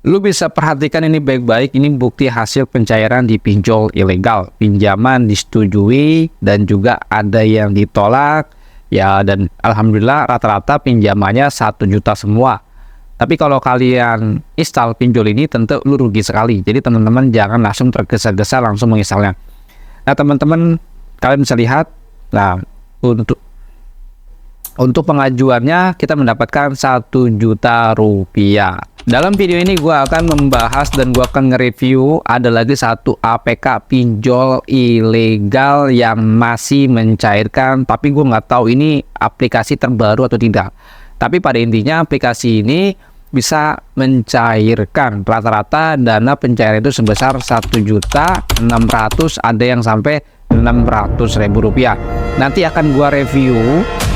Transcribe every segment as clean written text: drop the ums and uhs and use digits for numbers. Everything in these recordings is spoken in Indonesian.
Lu bisa perhatikan ini baik-baik, ini bukti hasil pencairan di pinjol ilegal. Pinjaman disetujui dan juga ada yang ditolak. Ya, dan alhamdulillah rata-rata pinjamannya 1 juta semua. Tapi kalau kalian install pinjol ini tentu lu rugi sekali. Jadi teman-teman jangan langsung tergesa-gesa langsung menginstalnya. Nah, teman-teman kalian bisa lihat, nah untuk pengajuannya kita mendapatkan 1 juta rupiah. Dalam video ini gue akan membahas dan gue akan nge-review ada lagi satu APK pinjol ilegal yang masih mencairkan, tapi gue nggak tahu ini aplikasi terbaru atau tidak. Tapi pada intinya aplikasi ini bisa mencairkan rata-rata dana pencairan itu sebesar 1.600.000, ada yang sampai 600.000 rupiah. Nanti akan gue review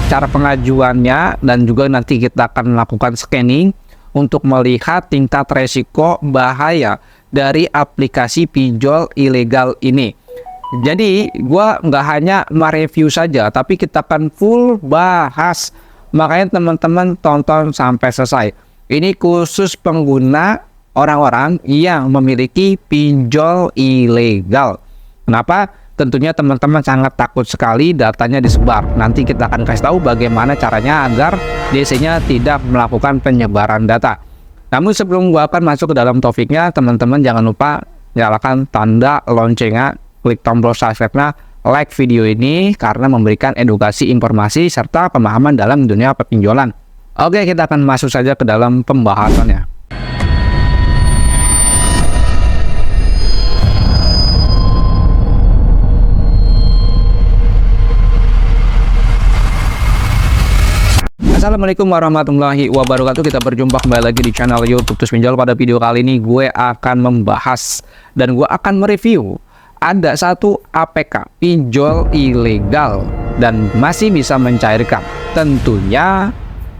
cara pengajuannya dan juga nanti kita akan melakukan scanning untuk melihat tingkat resiko bahaya dari aplikasi pinjol ilegal ini. Jadi gua nggak hanya mereview saja, tapi kita akan full bahas. Makanya teman-teman tonton sampai selesai. Ini khusus pengguna orang-orang yang memiliki pinjol ilegal. Kenapa? Tentunya teman-teman sangat takut sekali datanya disebar. Nanti kita akan kasih tahu bagaimana caranya agar DC-nya tidak melakukan penyebaran data. Namun sebelum gua akan masuk ke dalam topiknya, teman-teman jangan lupa nyalakan tanda loncengnya, klik tombol subscribe-nya, like video ini karena memberikan edukasi, informasi, serta pemahaman dalam dunia perpinjolan. Oke, kita akan masuk saja ke dalam pembahasannya. Assalamualaikum warahmatullahi wabarakatuh. Kita berjumpa kembali lagi di channel YouTube Tutus Pinjol. Pada video kali ini gue akan membahas dan gue akan mereview ada satu APK pinjol ilegal dan masih bisa mencairkan. Tentunya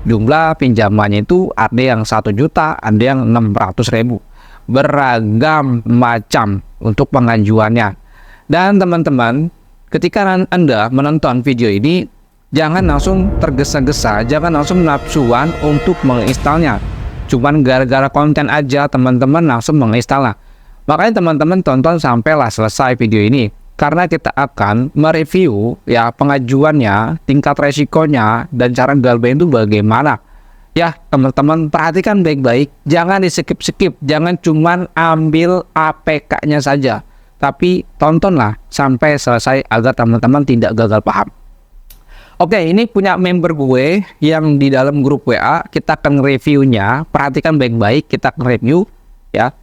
jumlah pinjamannya itu ada yang 1 juta, ada yang 600.000. Beragam macam untuk pengajuannya. Dan teman-teman, ketika Anda menonton video ini, jangan langsung tergesa-gesa, jangan langsung nafsuan untuk menginstalnya. Cuman gara-gara konten aja teman-teman langsung menginstalnya. Makanya teman-teman tonton sampailah selesai video ini. Karena kita akan mereview ya pengajuannya, tingkat resikonya, dan cara galbain itu bagaimana. Ya teman-teman perhatikan baik-baik, jangan di-skip-skip, jangan cuman ambil APK-nya saja. Tapi tontonlah sampai selesai agar teman-teman tidak gagal paham. Oke, ini punya member gue yang di dalam grup WA. Kita akan reviewnya. Perhatikan baik-baik, kita akan review ya.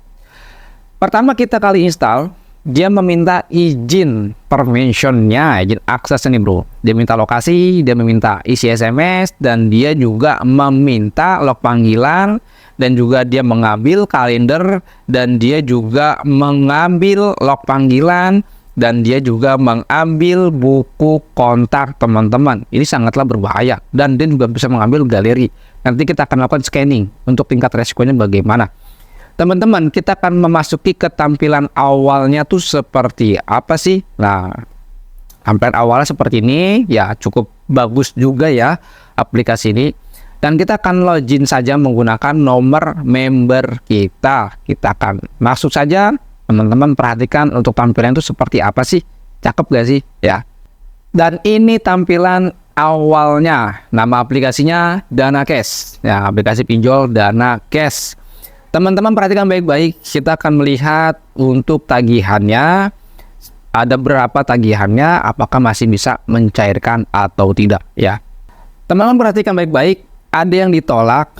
Pertama kita kali install, dia meminta izin permissionnya, izin akses nih bro. Dia minta lokasi, dia meminta isi SMS, dan dia juga meminta log panggilan, dan juga dia mengambil kalender, dan dia juga mengambil log panggilan, dan dia juga mengambil buku kontak teman-teman. Ini sangatlah berbahaya. Dan dia juga bisa mengambil galeri. Nanti kita akan lakukan scanning untuk tingkat resikonya bagaimana. Teman-teman, kita akan memasuki ketampilan awalnya tuh seperti apa sih? Nah, tampilan awalnya seperti ini. Ya, cukup bagus juga ya aplikasi ini. Dan kita akan login saja menggunakan nomor member kita. Kita akan masuk saja. Teman-teman perhatikan untuk tampilan itu seperti apa sih? Cakep gak sih? Ya. Dan ini tampilan awalnya. Nama aplikasinya Dana Cash. Ya, aplikasi pinjol Dana Cash. Teman-teman perhatikan baik-baik. Kita akan melihat untuk tagihannya. Ada berapa tagihannya? Apakah masih bisa mencairkan atau tidak? Ya. Teman-teman perhatikan baik-baik. Ada yang ditolak,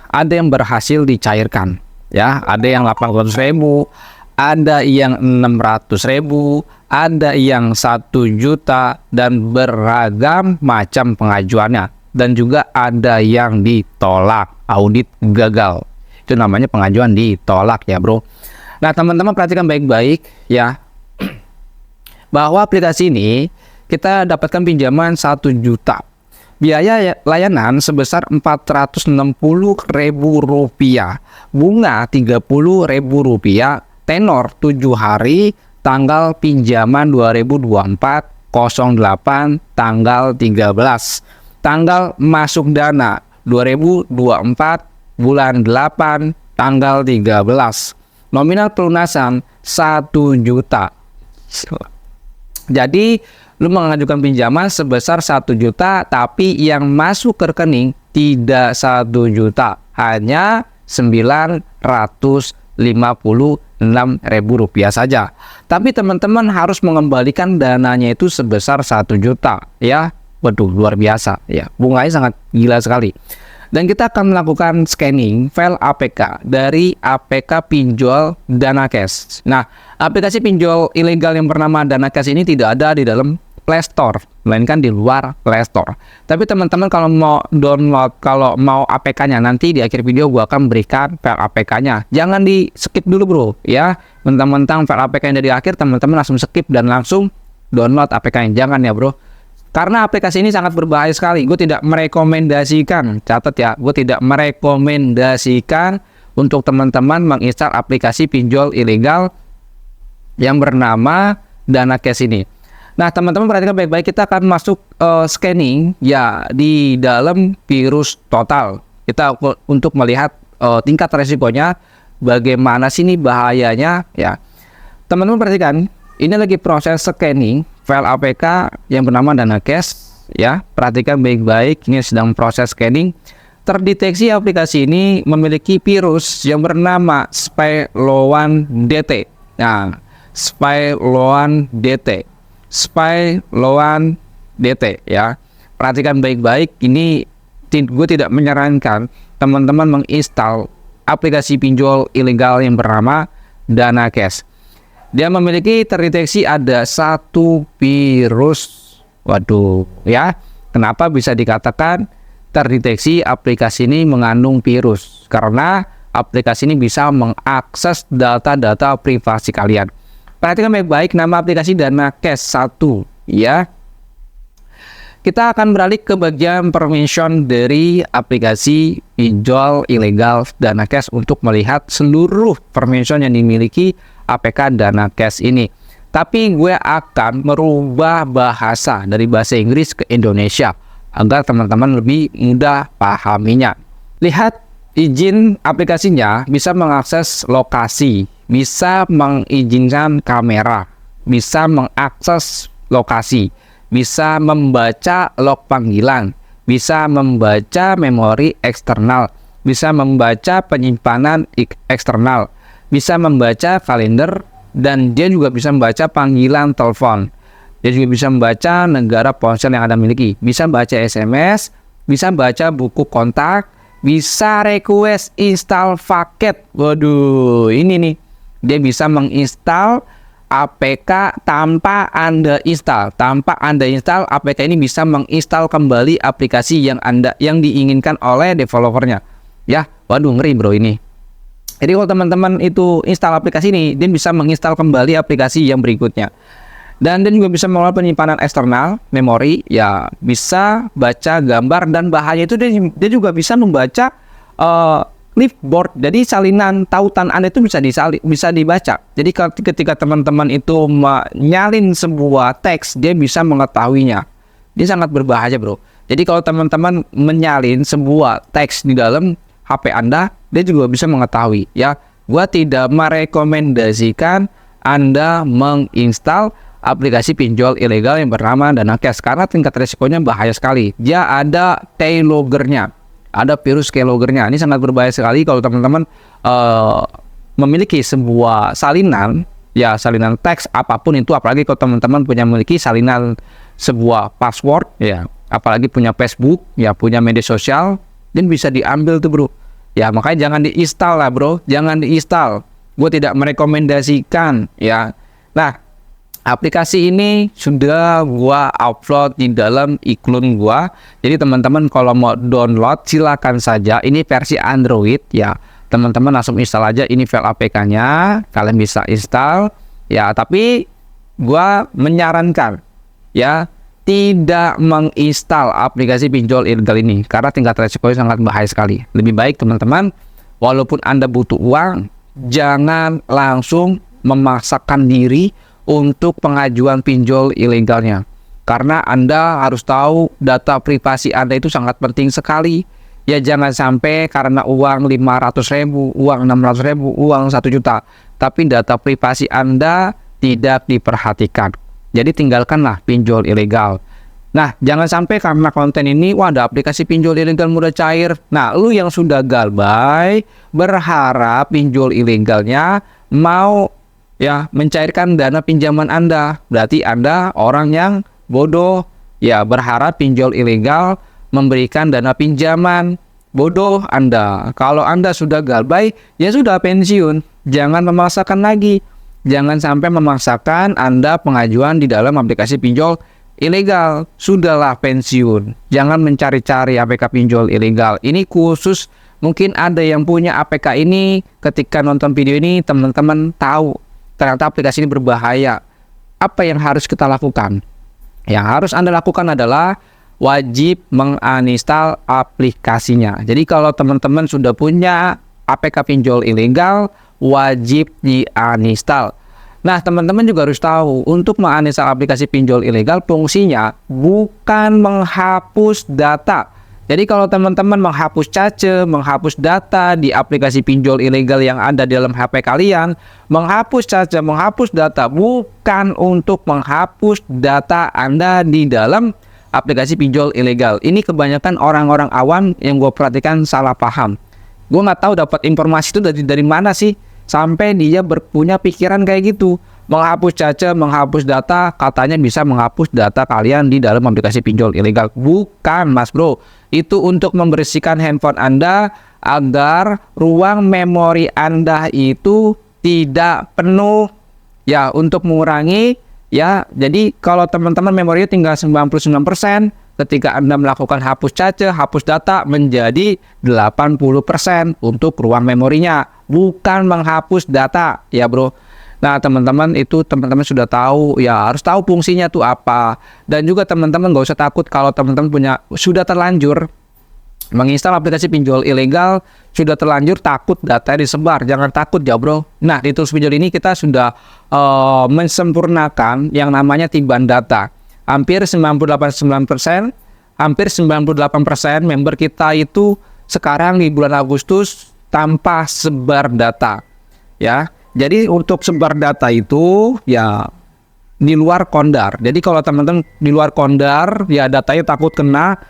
ada yang berhasil dicairkan. Ya, ada yang 800.000. Ada yang 600.000, ada yang 1 juta, dan beragam macam pengajuannya. Dan juga ada yang ditolak, audit gagal. Itu namanya pengajuan ditolak ya bro. Nah teman-teman perhatikan baik-baik ya, bahwa aplikasi ini kita dapatkan pinjaman 1 juta. Biaya layanan sebesar 460.000 rupiah, bunga 30.000 rupiah, tenor 7 hari, tanggal pinjaman 2024 08 tanggal 13, tanggal masuk dana 2024 bulan 8 tanggal 13. Nominal pelunasan 1 juta. Jadi lu mengajukan pinjaman sebesar 1 juta, tapi yang masuk ke rekening tidak 1 juta, hanya 956.000 rupiah saja. Tapi teman-teman harus mengembalikan dananya itu sebesar 1 juta ya. Waduh, luar biasa ya. Bunganya sangat gila sekali. Dan kita akan melakukan scanning file APK dari APK pinjol Dana Cash. Nah, aplikasi pinjol ilegal yang bernama Dana Cash ini tidak ada di dalam Play Store, melainkan di luar Play Store. Tapi teman-teman kalau mau download, kalau mau APK-nya, nanti di akhir video gua akan berikan file APK-nya. Jangan di skip dulu bro ya. Mentang-mentang file APK yang dari akhir, teman-teman langsung skip dan langsung download APK-nya. Jangan ya bro. Karena aplikasi ini sangat berbahaya sekali. Gue tidak merekomendasikan, catat ya, gue tidak merekomendasikan untuk teman-teman menginstal aplikasi pinjol ilegal yang bernama Dana Cash ini. Nah, teman-teman perhatikan baik-baik, kita akan masuk scanning ya di dalam virus total. Kita untuk melihat tingkat resikonya, bagaimana sih ini bahayanya ya. Teman-teman perhatikan, ini lagi proses scanning file APK yang bernama Dana Cash ya. Perhatikan baik-baik, ini sedang proses scanning. Terdeteksi aplikasi ini memiliki virus yang bernama Spy1 DT. Nah, Spy1 DT, Spy1 DT ya. Perhatikan baik-baik, ini gue tidak menyarankan teman-teman menginstal aplikasi pinjol ilegal yang bernama Dana Cash. Dia memiliki terdeteksi ada satu virus. Waduh ya. Kenapa bisa dikatakan terdeteksi aplikasi ini mengandung virus? Karena aplikasi ini bisa mengakses data-data privasi kalian. Perhatikan baik-baik, nama aplikasi Dana Cash 1 ya. Kita akan beralih ke bagian permission dari aplikasi pinjol ilegal Dana Cash untuk melihat seluruh permission yang dimiliki APK Dana Cash ini. Tapi gue akan merubah bahasa dari bahasa Inggris ke Indonesia agar teman-teman lebih mudah pahaminya. Lihat, izin aplikasinya bisa mengakses lokasi, bisa mengizinkan kamera, bisa mengakses lokasi, bisa membaca log panggilan, bisa membaca memori eksternal, bisa membaca penyimpanan eksternal, bisa membaca kalender, dan dia juga bisa membaca panggilan telepon. Dia juga bisa membaca negara ponsel yang Anda miliki, bisa baca SMS, bisa baca buku kontak, bisa request install paket. Waduh, ini nih, dia bisa menginstal APK tanpa Anda install. Tanpa Anda install, APK ini bisa menginstal kembali aplikasi yang diinginkan oleh developernya. Ya, waduh, ngeri bro ini. Jadi kalau teman-teman itu install aplikasi ini, dia bisa menginstal kembali aplikasi yang berikutnya. Dan dia juga bisa mengelola penyimpanan eksternal, memori, ya bisa baca gambar, dan bahaya itu dia juga bisa membaca clipboard. Jadi salinan tautan Anda itu bisa dibaca. Jadi ketika teman-teman itu menyalin sebuah teks, dia bisa mengetahuinya. Dia sangat berbahaya bro. Jadi kalau teman-teman menyalin sebuah teks di dalam HP Anda, dia juga bisa mengetahui ya. Gua tidak merekomendasikan Anda menginstal aplikasi pinjol ilegal yang bernama Dana Cash karena tingkat resikonya bahaya sekali. Dia ada keyloggernya, ada virus keyloggernya. Ini sangat berbahaya sekali kalau teman-teman memiliki sebuah salinan, ya salinan teks apapun itu, apalagi kalau teman-teman memiliki salinan sebuah password, ya apalagi punya Facebook, ya punya media sosial, dan bisa diambil tuh bro. Ya makanya jangan diinstal lah bro, jangan diinstal. Gue tidak merekomendasikan ya. Nah, aplikasi ini sudah gua upload di dalam iklan gua. Jadi teman-teman kalau mau download silakan saja. Ini versi Android ya. Teman-teman langsung install aja, ini file APK-nya. Kalian bisa install ya, tapi gua menyarankan ya tidak menginstal aplikasi pinjol ilegal ini karena tingkat resikonya sangat bahaya sekali. Lebih baik teman-teman, walaupun Anda butuh uang, jangan langsung memaksakan diri untuk pengajuan pinjol ilegalnya, karena Anda harus tahu data privasi Anda itu sangat penting sekali Ya jangan sampai karena uang 500.000, uang 600.000, uang 1 juta, tapi data privasi Anda tidak diperhatikan. Jadi tinggalkanlah pinjol ilegal. Nah, jangan sampai karena konten ini, wah ada aplikasi pinjol ilegal mudah cair. Nah, lu yang sudah galbay, berharap pinjol ilegalnya mau ya mencairkan dana pinjaman Anda. Berarti Anda orang yang bodoh. Ya, berharap pinjol ilegal memberikan dana pinjaman. Bodoh Anda. Kalau Anda sudah galbay, ya sudah pensiun. Jangan memaksakan lagi. Jangan sampai memaksakan Anda pengajuan di dalam aplikasi pinjol ilegal. Sudahlah pensiun. Jangan mencari-cari APK pinjol ilegal. Ini khusus mungkin ada yang punya APK ini, ketika nonton video ini teman-teman tahu ternyata aplikasi ini berbahaya. Apa yang harus kita lakukan? Yang harus Anda lakukan adalah wajib menginstal aplikasinya. Jadi kalau teman-teman sudah punya APK pinjol ilegal, wajib di-uninstall. Nah, teman-teman juga harus tahu, untuk menginstal aplikasi pinjol ilegal, fungsinya bukan menghapus data. Jadi kalau teman-teman menghapus cache, menghapus data di aplikasi pinjol ilegal yang ada di dalam HP kalian, menghapus cache, menghapus data, bukan untuk menghapus data Anda di dalam aplikasi pinjol ilegal. Ini kebanyakan orang-orang awam yang gue perhatikan salah paham. Gue nggak tahu dapat informasi itu dari mana sih, sampai dia punya pikiran kayak gitu. Menghapus cache, menghapus data, katanya bisa menghapus data kalian di dalam aplikasi pinjol ilegal. Bukan, Mas Bro. Itu untuk membersihkan handphone Anda agar ruang memori Anda itu tidak penuh. Ya, untuk mengurangi. Ya, jadi kalau teman-teman memorinya tinggal 99%, ketika Anda melakukan hapus cache, hapus data menjadi 80% untuk ruang memorinya, bukan menghapus data, ya bro. Nah, teman-teman itu teman-teman sudah tahu, ya harus tahu fungsinya tuh apa. Dan juga teman-teman nggak usah takut kalau teman-teman sudah terlanjur menginstal aplikasi pinjol ilegal, sudah terlanjur takut data disebar. Jangan takut ya bro. Nah, di tools pinjol ini kita sudah mensempurnakan yang namanya tiban data. Hampir 98% member kita itu sekarang di bulan Agustus tanpa sebar data. Ya, jadi untuk sebar data itu ya di luar kondar. Jadi kalau teman-teman di luar kondar, ya datanya takut kena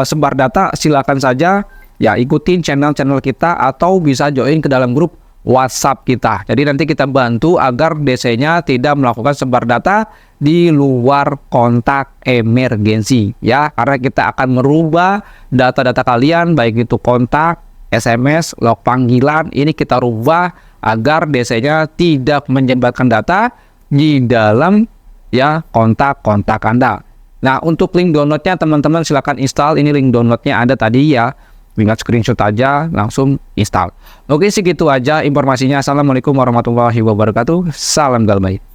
sebar data, silakan saja ya ikutin channel-channel kita atau bisa join ke dalam grup WhatsApp kita. Jadi nanti kita bantu agar DC-nya tidak melakukan sebar data di luar kontak emergensi ya, karena kita akan merubah data-data kalian, baik itu kontak, SMS, log panggilan, ini kita rubah agar DC-nya tidak menyebarkan data di dalam ya kontak-kontak Anda. Nah, untuk link downloadnya teman-teman silahkan install. Ini link downloadnya ada tadi ya. Tinggal screenshot aja, langsung install. Oke, segitu aja informasinya. Assalamualaikum warahmatullahi wabarakatuh. Salam galbay.